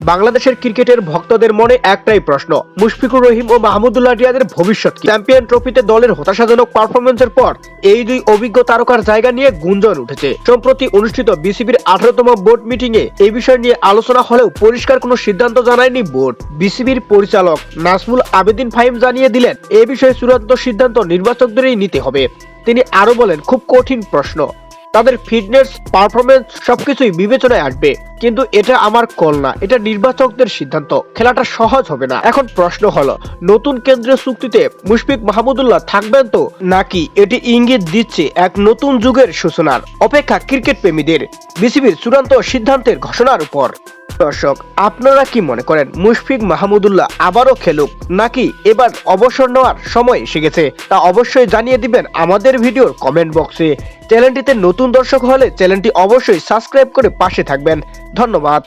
বাংলাদেশের ক্রিকেটের ভক্তদের মনে একটাই প্রশ্ন, মুশফিকুর রহিম ও মাহমুদুল্লাহ রিয়াদের ভবিষ্যৎ কি? চ্যাম্পিয়ন ট্রফিতে দলের হতাশাজনক পারফরম্যান্সের পর এই দুই অভিজ্ঞ তারকার জায়গা নিয়ে গুঞ্জন উঠেছে। সম্প্রতি অনুষ্ঠিত বিসিবির 18তম বোর্ড মিটিং এ এই বিষয় নিয়ে আলোচনা হলেও পরিষ্কার কোনো সিদ্ধান্ত জানায়নি বোর্ড। বিসিবির পরিচালক নাজমুল আবেদিন ফাহিম জানিয়ে দিলেন, এ বিষয়ে চূড়ান্ত সিদ্ধান্ত নির্বাচকদেরই নিতে হবে। তিনি আরো বলেন, খুব কঠিন প্রশ্ন, তাদের ফিটনেস, পারফরমেন্স সবকিছুই বিবেচনায় আসবে, কিন্তু এটা আমার কল না, এটা নির্বাচকদের সিদ্ধান্ত। খেলাটা সহজ হবে না। এখন প্রশ্ন হলো, নতুন কেন্দ্রীয় চুক্তিতে মুশফিক মাহমুদুল্লাহ থাকবেন তো, নাকি এটি ইঙ্গিত দিচ্ছে এক নতুন যুগের সূচনার? অপেক্ষা ক্রিকেট প্রেমীদের বিসিবির চূড়ান্ত সিদ্ধান্তের ঘোষণার উপর। দর্শক, আপনারা কি মনে করেন মুশফিক মাহমুদুল্লাহ আবারও খেলুক, নাকি এবার অবসর নেওয়ার সময় এসে গেছে? তা অবশ্যই জানিয়ে দিবেন আমাদের ভিডিওর কমেন্ট বক্সে। চ্যানেলটিতে নতুন দর্শক হলে চ্যানেলটি অবশ্যই সাবস্ক্রাইব করে পাশে থাকবেন। ধন্যবাদ।